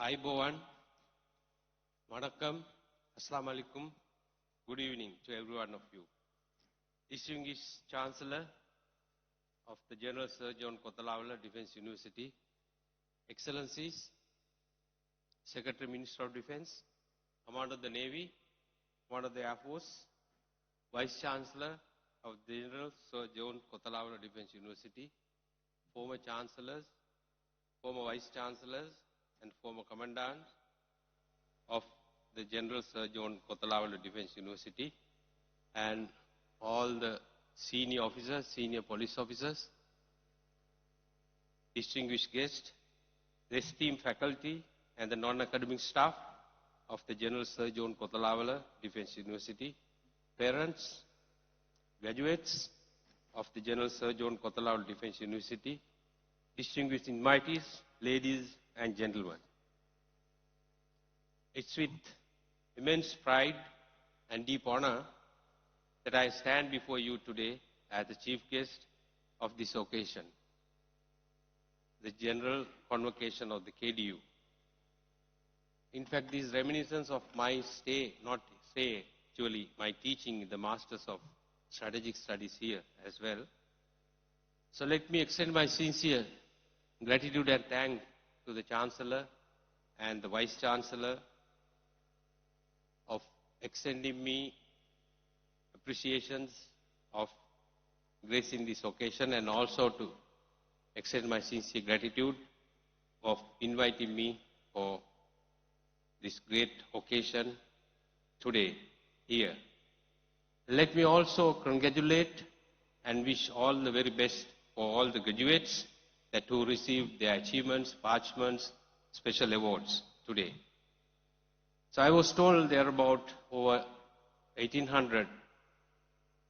Aibowan, Vanakkam, Assalamu alaikum, good evening to every one of you. Distinguished Chancellor of the General Surgeon Kotelawala Defence University, Excellencies, Secretary Minister of Defence, Commander of the Navy, Commander of the Air Force, Vice Chancellor of the General Surgeon Kotelawala Defence University, former Chancellors, former Vice Chancellors, and former Commandants of the General Surgeon Kotelawala Defence University, and all the senior officers, senior police officers, distinguished guests, the esteemed faculty and the non-academic staff of the General Surgeon Kotelawala Defence University, parents, graduates of the General Surgeon Kotelawala Defence University, distinguished invitees, ladies and gentlemen. It's with immense pride and deep honor that I stand before you today as the chief guest of this occasion, the General Convocation of the KDU. In fact, this reminiscence of my actually my teaching in the Masters of Strategic Studies here as well. So let me extend my sincere gratitude and thanks to the Chancellor and the Vice Chancellor of extending me appreciations of gracing this occasion, and also to extend my sincere gratitude of inviting me for this great occasion today here. Let me also congratulate and wish all the very best for all the graduates that who received their achievements, parchments, special awards today. So I was told there are about over 1,800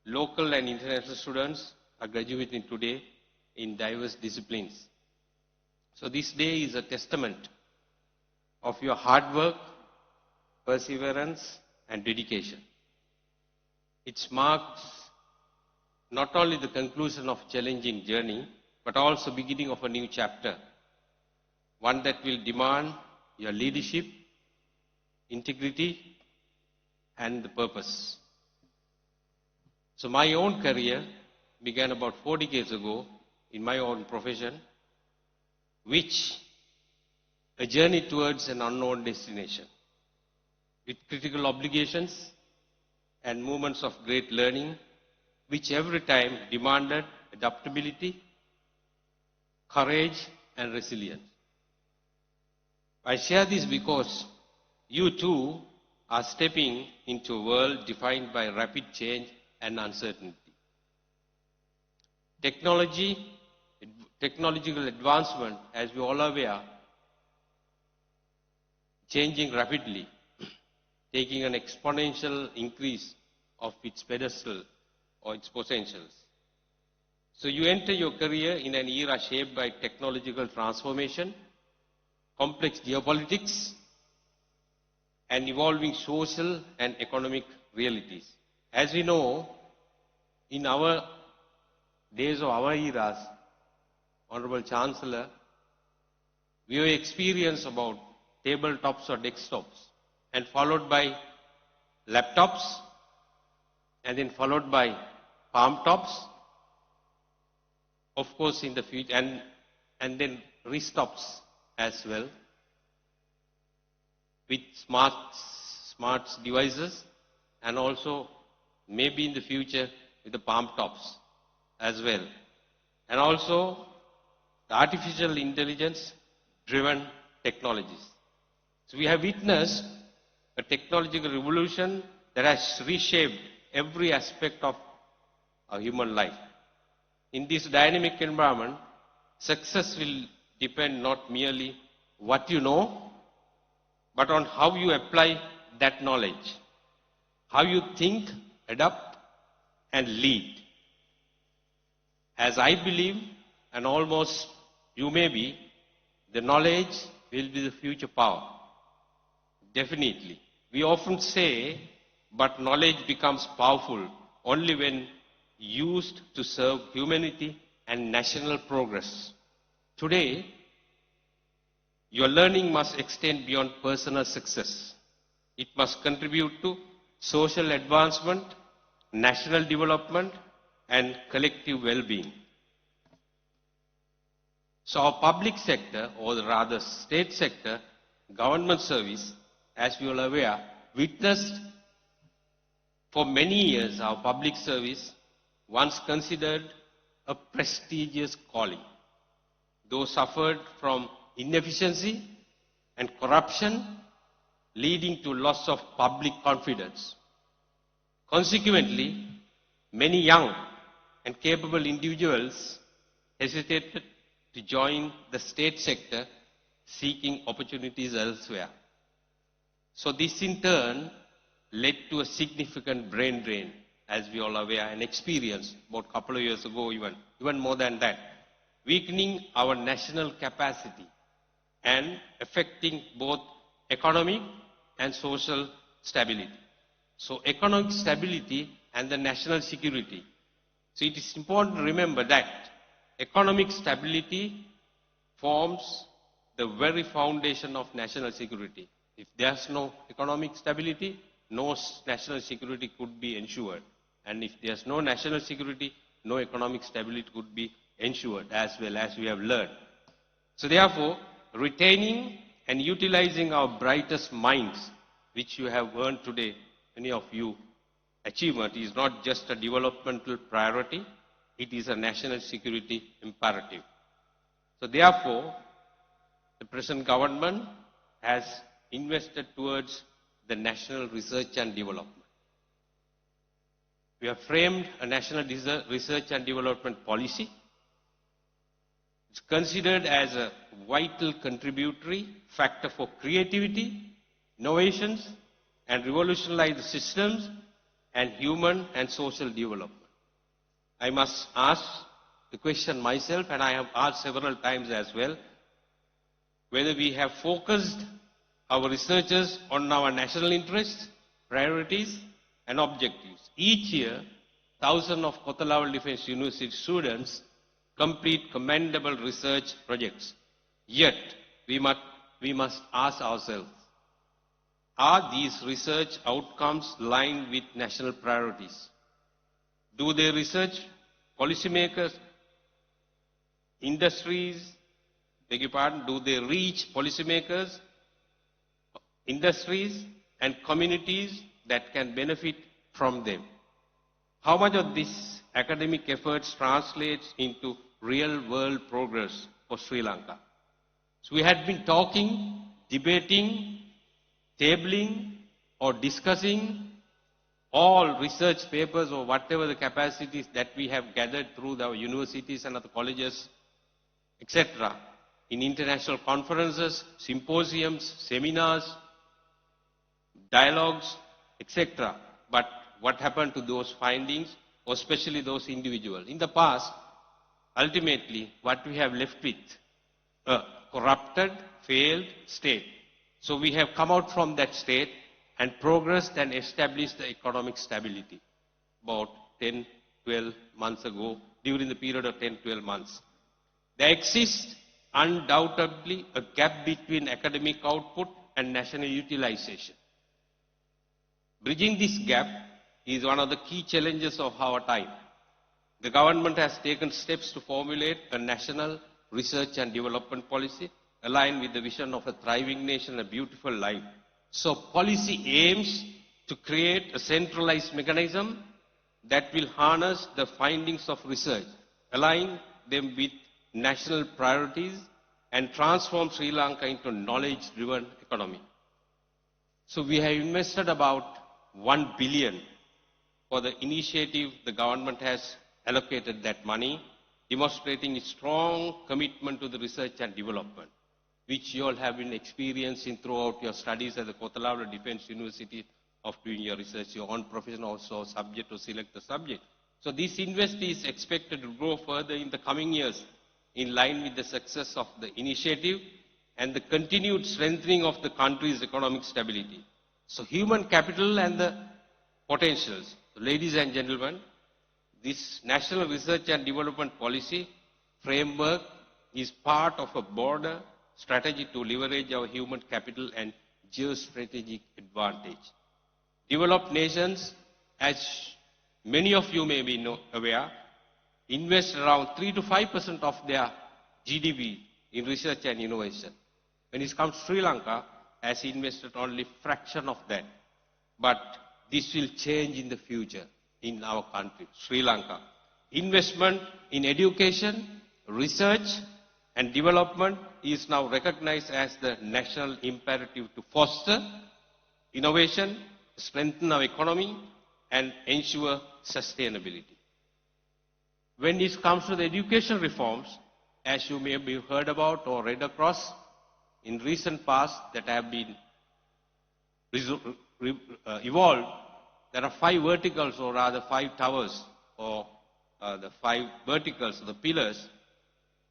local and international students are graduating today in diverse disciplines. So this day is a testament of your hard work, perseverance and dedication. It marks not only the conclusion of a challenging journey, but also beginning of a new chapter, one that will demand your leadership, integrity and the purpose. So my own career began about 4 decades ago in my own profession, which a journey towards an unknown destination, with critical obligations and moments of great learning, which every time demanded adaptability, courage and resilience. I share this because you too are stepping into a world defined by rapid change and uncertainty. Technological advancement, as we all are aware, changing rapidly, taking an exponential increase of its pedestal or its potentials. So you enter your career in an era shaped by technological transformation, complex geopolitics, and evolving social and economic realities. As we know, in our days of our eras, Honorable Chancellor, we have experienced about tabletops or desktops, and followed by laptops, and then followed by palm tops, of course in the future, and then wristtops as well, with smart devices, and also maybe in the future with the palm tops as well. And also the artificial intelligence driven technologies. So we have witnessed a technological revolution that has reshaped every aspect of our human life. In this dynamic environment, success will depend not merely what you know, but on how you apply that knowledge, how you think, adapt, and lead. As I believe, and almost you may be, the knowledge will be the future power. Definitely. We often say, but knowledge becomes powerful only when used to serve humanity and national progress. Today, Your learning must extend beyond personal success. It must contribute to social advancement, national development, and collective well-being. So our public sector, or rather state sector, government service, as we are aware, witnessed for many years our public service, once considered a prestigious calling, though suffered from inefficiency and corruption, leading to loss of public confidence. Consequently, many young and capable individuals hesitated to join the state sector, seeking opportunities elsewhere. So this in turn led to a significant brain drain, as we all are aware and experienced about a couple of years ago even more than that, weakening our national capacity and affecting both economic and social stability. So economic stability and the national security. So it is important to remember that economic stability forms the very foundation of national security. If there's no economic stability, no national security could be ensured. And if there's no national security, no economic stability could be ensured, as well as we have learned. So therefore, retaining and utilizing our brightest minds, which you have earned today, many of you, achievement is not just a developmental priority, it is a national security imperative. So therefore, the present government has invested towards the national research and development. We have framed a national research and development policy. It's considered as a vital contributory factor for creativity, innovations, and revolutionized systems and human and social development. I must ask the question myself, and I have asked several times as well, whether we have focused our researchers on our national interests, priorities, and objectives. Each year, thousands of Kotelawala Defense University students complete commendable research projects. Yet, we must ask ourselves, are these research outcomes aligned with national priorities? Do they research policymakers, industries, beg your pardon, do they reach policymakers, industries, and communities that can benefit from them? How much of this academic efforts translates into real-world progress for Sri Lanka? So we had been talking, debating, tabling, or discussing all research papers or whatever the capacities that we have gathered through our universities and other colleges, etc., in international conferences, symposiums, seminars, dialogues, etc. But what happened to those findings, or especially those individuals? In the past, ultimately, what we have left with, a corrupted, failed state. So we have come out from that state and progressed and established the economic stability about 10, 12 months ago, during the period of 10, 12 months. There exists undoubtedly a gap between academic output and national utilization. Bridging this gap is one of the key challenges of our time. The government has taken steps to formulate a national research and development policy aligned with the vision of a thriving nation and a beautiful life. So policy aims to create a centralized mechanism that will harness the findings of research, align them with national priorities, and transform Sri Lanka into a knowledge-driven economy. So we have invested about 1 billion for the initiative. The government has allocated that money, demonstrating its strong commitment to the research and development, which you all have been experiencing throughout your studies at the Kotelawala Defense University of doing your research, your own profession also subject to select the subject. So this investment is expected to grow further in the coming years in line with the success of the initiative and the continued strengthening of the country's economic stability. So human capital and the potentials. Ladies and gentlemen, this National Research and Development Policy framework is part of a broader strategy to leverage our human capital and geostrategic advantage. Developed nations, as many of you may be aware, invest around 3 to 5% of their GDP in research and innovation. When it comes to Sri Lanka, has invested only fraction of that. But this will change in the future in our country, Sri Lanka. Investment in education, research and development is now recognized as the national imperative to foster innovation, strengthen our economy and ensure sustainability. When it comes to the education reforms, as you may have heard about or read across in recent past that have been evolved, there are 5 verticals, or rather 5 towers, or the 5 verticals, the pillars,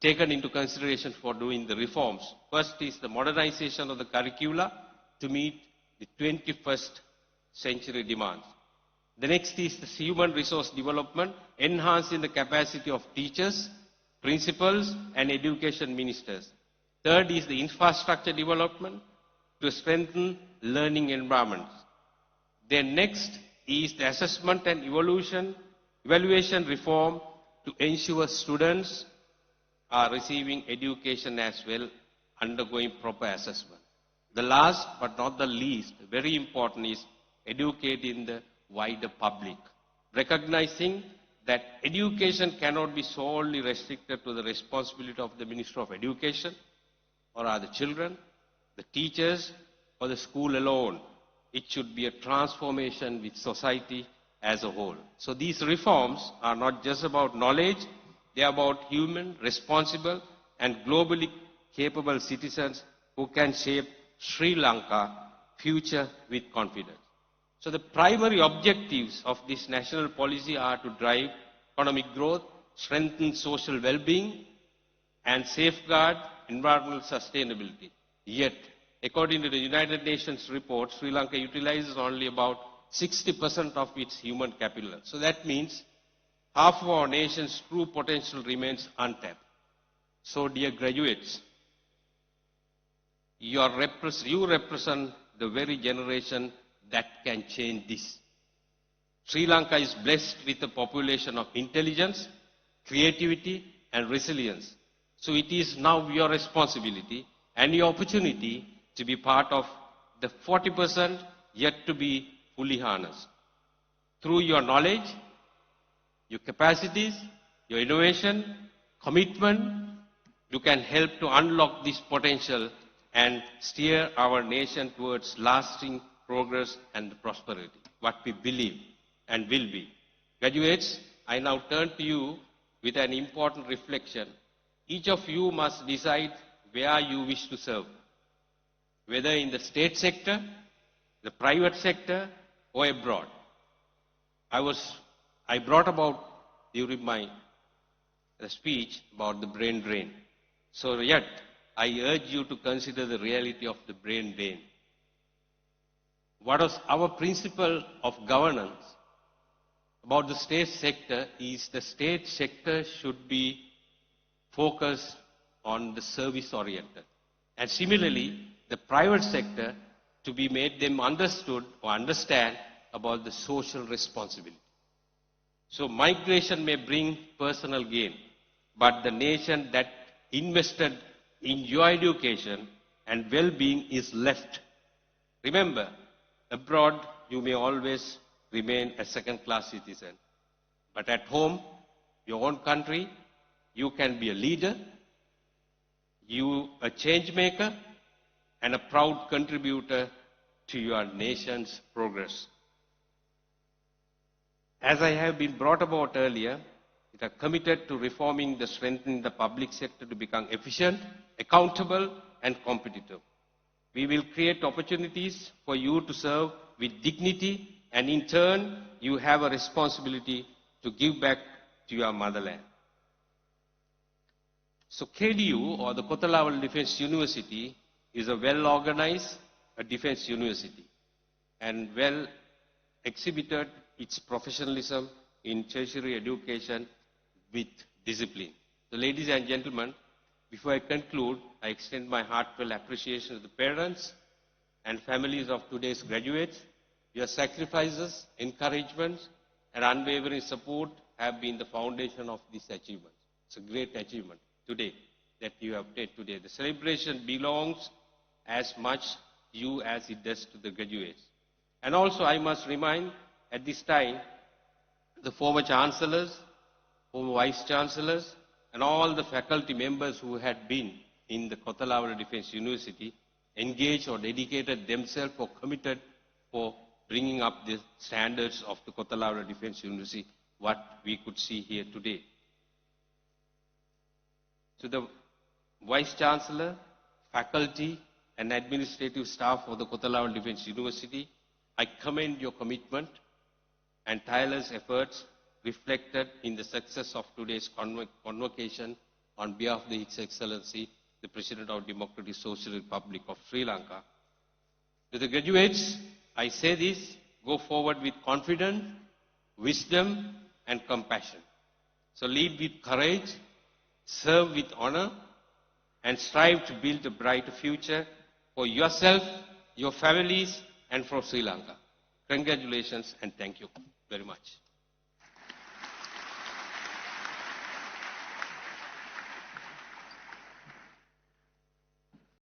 taken into consideration for doing the reforms. First is the modernization of the curricula to meet the 21st century demands. The next is the human resource development, enhancing the capacity of teachers, principals, and education ministers. Third is the infrastructure development to strengthen learning environments. Then next is the assessment and evaluation reform to ensure students are receiving education as well, undergoing proper assessment. The last but not the least, very important, is educating the wider public, recognizing that education cannot be solely restricted to the responsibility of the Minister of Education or other children, the teachers or the school alone. It should be a transformation with society as a whole. So these reforms are not just about knowledge, they are about human, responsible and globally capable citizens who can shape Sri Lanka future with confidence. So the primary objectives of this national policy are to drive economic growth, strengthen social well-being and safeguard environmental sustainability. Yet, according to the United Nations report, Sri Lanka utilizes only about 60% of its human capital. So that means half of our nation's true potential remains untapped. So dear graduates, you represent the very generation that can change this. Sri Lanka is blessed with a population of intelligence, creativity and resilience. So it is now your responsibility and your opportunity to be part of the 40% yet to be fully harnessed. Through your knowledge, your capacities, your innovation, commitment, you can help to unlock this potential and steer our nation towards lasting progress and prosperity, what we believe and will be. Graduates, I now turn to you with an important reflection. Each of you must decide where you wish to serve, whether in the state sector, the private sector, or abroad. I brought about during my speech about the brain drain. So yet, I urge you to consider the reality of the brain drain. What is our principle of governance about the state sector is the state sector should be focused on the service oriented. And similarly, the private sector to be made them understood or understand about the social responsibility. So migration may bring personal gain, but the nation that invested in your education and well-being is left. Remember, abroad you may always remain a second-class citizen, but at home, your own country, you can be a leader, you a change maker, and a proud contributor to your nation's progress. As I have been brought about earlier, we are committed to reforming the strengthening the public sector to become efficient, accountable, and competitive. We will create opportunities for you to serve with dignity, and in turn, you have a responsibility to give back to your motherland. So KDU, or the Kotelawala Defense University, is a well-organized defense university and well exhibited its professionalism in tertiary education with discipline. So ladies and gentlemen, Before I conclude, I extend my heartfelt appreciation to the parents and families of today's graduates. Your sacrifices, encouragement, and unwavering support have been the foundation of this achievement. It's a great achievement today that you have made today. The celebration belongs as much to you as it does to the graduates. And also I must remind at this time the former chancellors, former vice chancellors, and all the faculty members who had been in the Kotelawala Defense University engaged or dedicated themselves or committed for bringing up the standards of the Kotelawala Defense University, what we could see here today. To the Vice Chancellor, faculty and administrative staff of the Kotelawala Defense University, I commend your commitment and tireless efforts reflected in the success of today's convocation on behalf of His Excellency, the President of the Democratic Social Republic of Sri Lanka. To the graduates, I say this: go forward with confidence, wisdom, and compassion. So lead with courage, serve with honor, and strive to build a brighter future for yourself, your families, and for Sri Lanka. Congratulations and thank you very much.